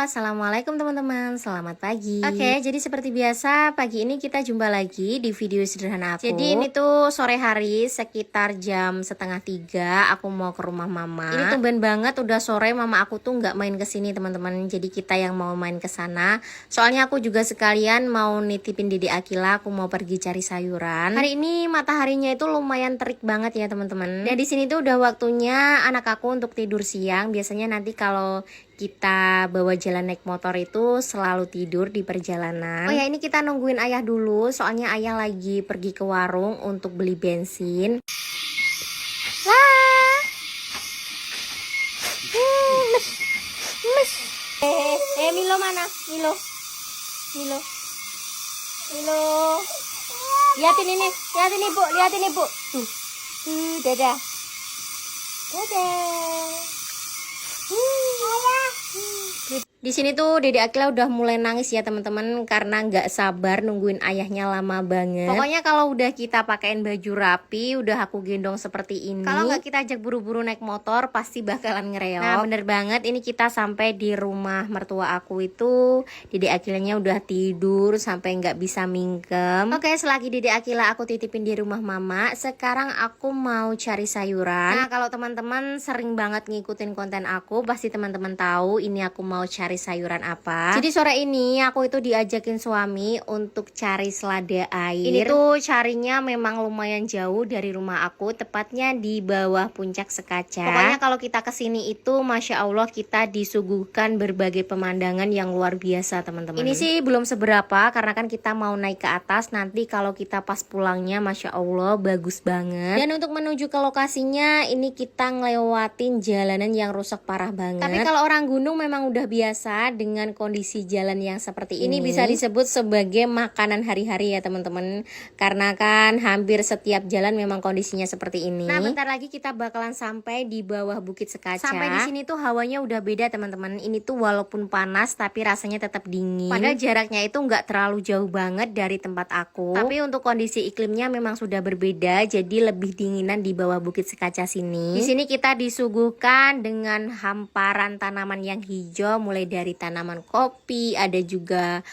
assalamualaikum teman-teman, selamat pagi. Oke, jadi seperti biasa pagi ini kita jumpa lagi di video sederhana aku. Jadi ini tuh sore hari sekitar jam setengah 3, aku mau ke rumah mama. Ini tumben banget udah sore, mama aku tuh nggak main ke sini teman-teman. Jadi kita yang mau main ke sana. Soalnya aku juga sekalian mau nitipin Dede Akila, aku mau pergi cari sayuran. Hari ini mataharinya itu lumayan terik banget ya teman-teman. Dan di sini tuh udah waktunya anak aku untuk tidur siang. Biasanya nanti kalau kita bawa jalan naik motor itu selalu tidur di perjalanan. Oh ya, ini kita nungguin ayah dulu, soalnya ayah lagi pergi ke warung untuk beli bensin. Lah. Mes. Milo mana? Milo. Lihatin ini, lihatin ibu. Tuh, dadah. Di sini tuh Dede Akila udah mulai nangis ya teman-teman, karena nggak sabar nungguin ayahnya lama banget. Pokoknya kalau udah kita pakein baju rapi, udah aku gendong seperti ini, kalau nggak kita ajak buru-buru naik motor pasti bakalan ngereok. Nah bener banget, ini kita sampai di rumah mertua aku itu Dede Akilanya udah tidur sampai nggak bisa mingkem. Oke, selagi Dede Akila aku titipin di rumah mama, sekarang aku mau cari sayuran. Nah kalau teman-teman sering banget ngikutin konten aku, pasti teman-teman tahu ini aku mau cari sayuran apa. Jadi sore ini aku itu diajakin suami untuk cari selada air. Ini tuh carinya memang lumayan jauh dari rumah aku, tepatnya di bawah puncak Sekaca. Pokoknya kalau kita kesini itu Masya Allah kita disuguhkan berbagai pemandangan yang luar biasa teman-teman. Ini sih belum seberapa karena kan kita mau naik ke atas, nanti kalau kita pas pulangnya Masya Allah bagus banget. Dan untuk menuju ke lokasinya ini kita ngelewatin jalanan yang rusak parah banget. Tapi kalau orang gunung memang udah biasa dengan kondisi jalan yang seperti ini. Bisa disebut sebagai makanan hari-hari ya teman-teman, karena kan hampir setiap jalan memang kondisinya seperti ini. Nah bentar lagi kita bakalan sampai di bawah Bukit Sekaca. Sampai di sini tuh hawanya udah beda teman-teman. Ini tuh walaupun panas tapi rasanya tetap dingin. Padahal jaraknya itu nggak terlalu jauh banget dari tempat aku, tapi untuk kondisi iklimnya memang sudah berbeda, jadi lebih dinginan di bawah Bukit Sekaca sini. Di sini kita disuguhkan dengan hamparan tanaman yang hijau, mulai dari tanaman kopi, ada juga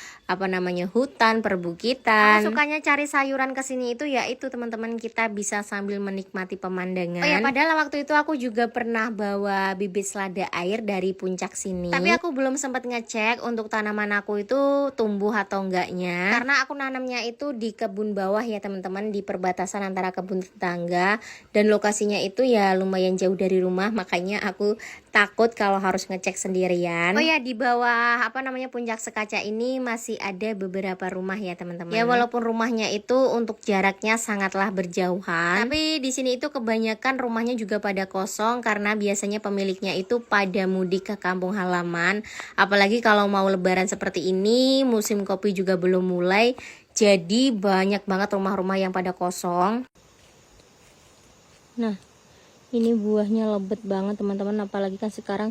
hutan, perbukitan. Aku sukanya cari sayuran ke sini itu ya itu teman-teman, kita bisa sambil menikmati pemandangan. Oh ya, padahal waktu itu aku juga pernah bawa bibit selada air dari puncak sini. Tapi aku belum sempat ngecek untuk tanaman aku itu tumbuh atau enggaknya. Karena aku nanamnya itu di kebun bawah ya teman-teman, di perbatasan antara kebun tetangga, dan lokasinya itu ya lumayan jauh dari rumah, makanya aku takut kalau harus ngecek sendirian. Oh ya, di bawah puncak Sekaca ini masih ada beberapa rumah ya teman-teman. Ya walaupun rumahnya itu untuk jaraknya sangatlah berjauhan, tapi di sini itu kebanyakan rumahnya juga pada kosong karena biasanya pemiliknya itu pada mudik ke kampung halaman. Apalagi kalau mau lebaran seperti ini, musim kopi juga belum mulai, jadi banyak banget rumah-rumah yang pada kosong. Nah, ini buahnya lebat banget teman-teman, apalagi kan sekarang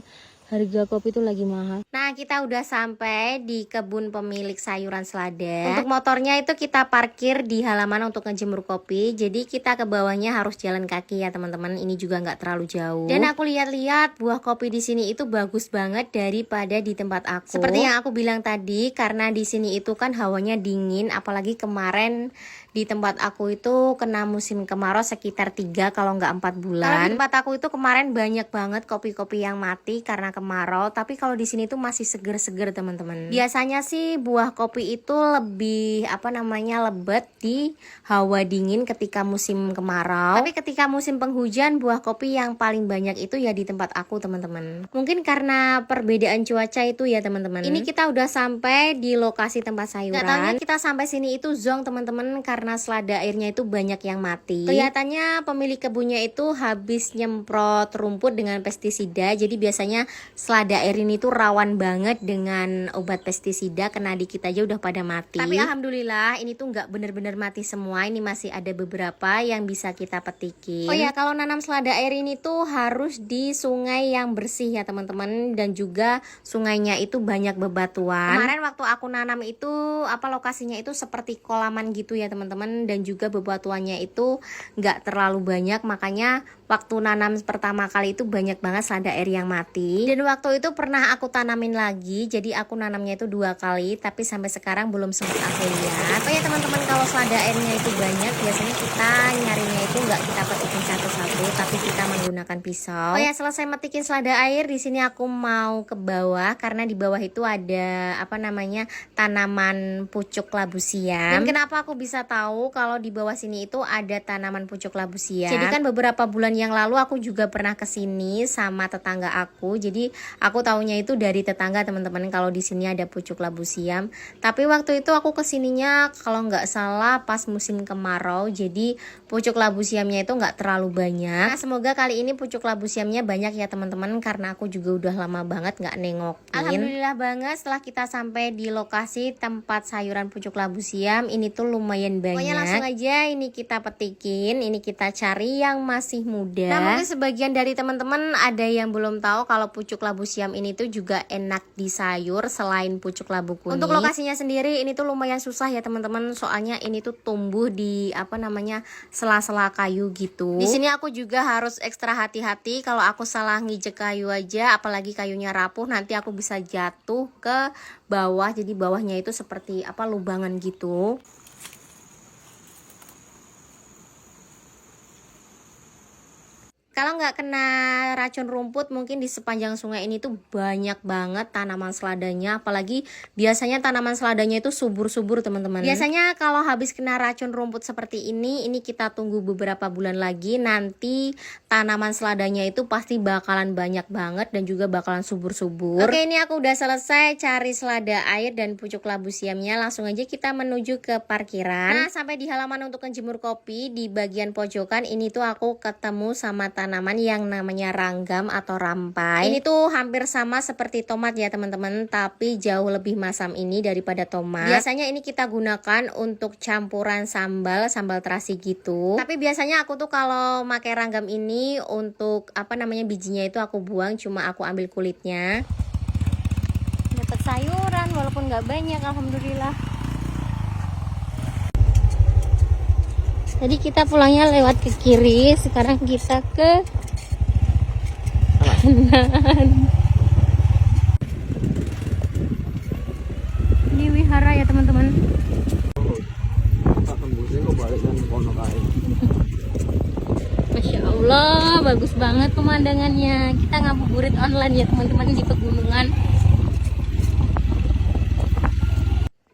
harga kopi itu lagi mahal. Nah kita udah sampai di kebun pemilik sayuran selada. Untuk motornya itu kita parkir di halaman untuk ngejemur kopi, jadi kita ke bawahnya harus jalan kaki ya teman-teman. Ini juga nggak terlalu jauh. Dan aku lihat-lihat buah kopi di sini itu bagus banget daripada di tempat aku. Seperti yang aku bilang tadi, karena di sini itu kan hawanya dingin, apalagi kemarin di tempat aku itu kena musim kemarau sekitar 3 kalau nggak 4 bulan. Kalau di tempat aku itu kemarin banyak banget kopi-kopi yang mati karena kemarau, tapi kalau di sini tuh masih seger-seger teman-teman. Biasanya sih buah kopi itu lebih lebat di hawa dingin ketika musim kemarau. Tapi ketika musim penghujan buah kopi yang paling banyak itu ya di tempat aku teman-teman. Mungkin karena perbedaan cuaca itu ya teman-teman. Ini kita udah sampai di lokasi tempat sayuran. Gak taunya kita sampai sini itu zonk teman-teman, karena selada airnya itu banyak yang mati. Kelihatannya pemilik kebunnya itu habis nyemprot rumput dengan pestisida, jadi biasanya selada air ini tuh rawan banget dengan obat pestisida, kena dikit aja udah pada mati. Tapi alhamdulillah ini tuh nggak bener-bener mati semua, ini masih ada beberapa yang bisa kita petikin. Oh ya, kalau nanam selada air ini tuh harus di sungai yang bersih ya teman-teman, dan juga sungainya itu banyak bebatuan. Kemarin waktu aku nanam itu lokasinya itu seperti kolaman gitu ya teman-teman, dan juga bebatuannya itu nggak terlalu banyak, makanya waktu nanam pertama kali itu banyak banget selada air yang mati. Dan waktu itu pernah aku tanamin lagi, jadi aku nanamnya itu 2 kali, tapi sampai sekarang belum sempat aku lihat. Oh ya teman-teman, kalau selada airnya itu banyak, biasanya kita nyarinya itu nggak kita petikin satu-satu, tapi kita menggunakan pisau. Oh ya, selesai metikin selada air, di sini aku mau ke bawah karena di bawah itu ada apa namanya tanaman pucuk labu siam. Dan kenapa aku bisa tahu kalau di bawah sini itu ada tanaman pucuk labu siam? Jadi kan beberapa bulan yang lalu aku juga pernah kesini sama tetangga aku. Jadi aku taunya itu dari tetangga teman-teman kalau di sini ada pucuk labu siam. Tapi waktu itu aku kesininya kalau nggak salah pas musim kemarau. Jadi pucuk labu siamnya itu nggak terlalu banyak. Nah, semoga kali ini pucuk labu siamnya banyak ya teman-teman, karena aku juga udah lama banget nggak nengokin. Alhamdulillah banget setelah kita sampai di lokasi tempat sayuran pucuk labu siam, ini tuh lumayan banyak. Pokoknya langsung aja ini kita petikin, ini kita cari yang masih muda. Nah, mungkin sebagian dari teman-teman ada yang belum tahu kalau pucuk labu siam ini tuh juga enak di sayur selain pucuk labu kuning. Untuk lokasinya sendiri ini tuh lumayan susah ya teman-teman, soalnya ini tuh tumbuh di apa namanya sela-sela kayu gitu. Di sini aku juga harus ekstra hati-hati, kalau aku salah ngijek kayu aja, apalagi kayunya rapuh, nanti aku bisa jatuh ke bawah. Jadi bawahnya itu seperti apa lubangan gitu. Kalau nggak kena racun rumput, mungkin di sepanjang sungai ini tuh banyak banget tanaman seladanya. Apalagi biasanya tanaman seladanya itu subur-subur teman-teman. Biasanya kalau habis kena racun rumput seperti ini kita tunggu beberapa bulan lagi. Nanti tanaman seladanya itu pasti bakalan banyak banget dan juga bakalan subur-subur. Oke, ini aku udah selesai cari selada air dan pucuk labu siamnya. Langsung aja kita menuju ke parkiran. Nah, sampai di halaman untuk menjemur kopi, di bagian pojokan ini tuh aku ketemu sama tanaman yang namanya ranggam atau rampai. Ini tuh hampir sama seperti tomat ya teman-teman, tapi jauh lebih masam ini daripada tomat. Biasanya ini kita gunakan untuk campuran sambal terasi gitu. Tapi biasanya aku tuh kalau pakai ranggam ini untuk apa namanya bijinya itu aku buang, cuma aku ambil kulitnya. Dapat sayuran walaupun nggak banyak, alhamdulillah. Jadi kita pulangnya lewat ke kiri, sekarang kita ke kanan. Ini wihara ya teman-teman. Masya Allah, bagus banget pemandangannya. Kita ngabuburit online ya teman-teman di pegunungan.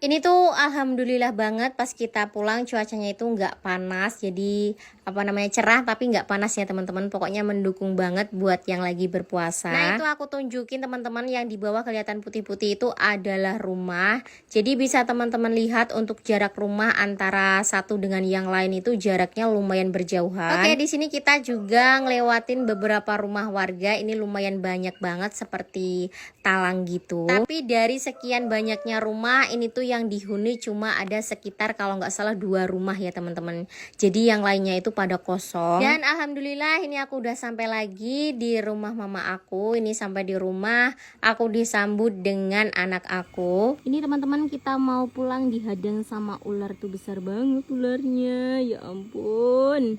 Ini tuh alhamdulillah banget pas kita pulang cuacanya itu nggak panas, jadi apa namanya cerah tapi nggak panas ya teman-teman. Pokoknya mendukung banget buat yang lagi berpuasa. Nah, itu aku tunjukin teman-teman, yang di bawah kelihatan putih-putih itu adalah rumah. Jadi bisa teman-teman lihat untuk jarak rumah antara satu dengan yang lain itu jaraknya lumayan berjauhan. Oke, di sini kita juga ngelewatin beberapa rumah warga. Ini lumayan banyak banget seperti talang gitu. Tapi dari sekian banyaknya rumah ini tuh yang dihuni cuma ada sekitar kalau nggak salah 2 rumah ya teman-teman. Jadi yang lainnya itu pada kosong. Dan alhamdulillah ini aku udah sampai lagi di rumah mama aku. Ini sampai di rumah aku disambut dengan anak aku. Ini teman-teman kita mau pulang dihadang sama ular tuh, besar banget ularnya. Ya ampun.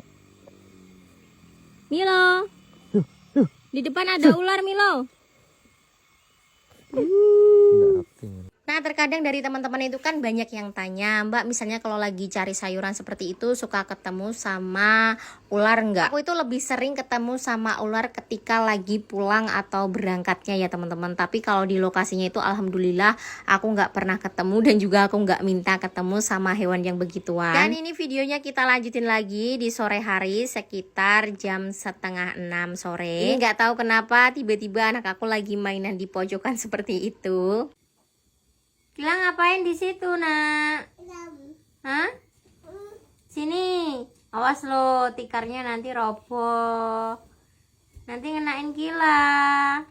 Milo. Di depan ada ular Milo. Nah, terkadang dari teman-teman itu kan banyak yang tanya, Mbak misalnya kalau lagi cari sayuran seperti itu suka ketemu sama ular nggak? Aku itu lebih sering ketemu sama ular ketika lagi pulang atau berangkatnya ya teman-teman. Tapi kalau di lokasinya itu alhamdulillah aku nggak pernah ketemu dan juga aku nggak minta ketemu sama hewan yang begituan. Dan ini videonya kita lanjutin lagi di sore hari sekitar jam 5:30 sore. Ini nggak tahu kenapa tiba-tiba anak aku lagi mainan di pojokan seperti itu. Kila ngapain di situ, Nak? Hah? Sini. Awas lo, tikarnya nanti roboh. Nanti ngenain Kila.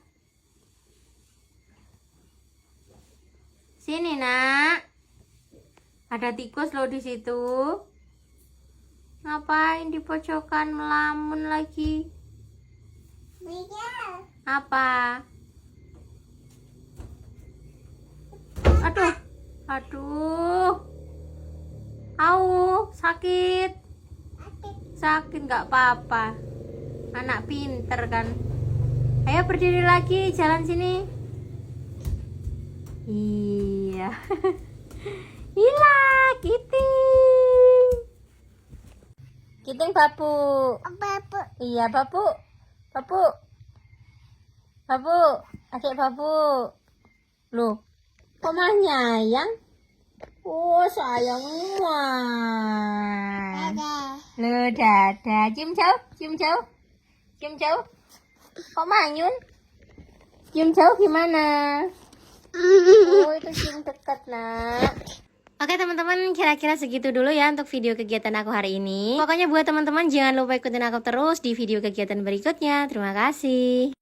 Sini, Nak. Ada tikus lo di situ. Ngapain di pojokan melamun lagi? Apa? Aduh, sakit nggak apa-apa, anak pinter kan. Ayo berdiri lagi, jalan sini. Iya. Ila, Kiting. Kiting babu. Babu. Iya, babu. Babu. Babu, adik babu. Loh, kok mah nyayang? Oh, sayang. Wah. Dadah. Loh, dadah. Cium jauh, cium jauh. Cium jauh. Kok manyun? Cium jauh gimana? Oh, itu cium dekat, nak. Oke teman-teman, kira-kira segitu dulu ya untuk video kegiatan aku hari ini. Pokoknya buat teman-teman jangan lupa ikutin aku terus di video kegiatan berikutnya. Terima kasih.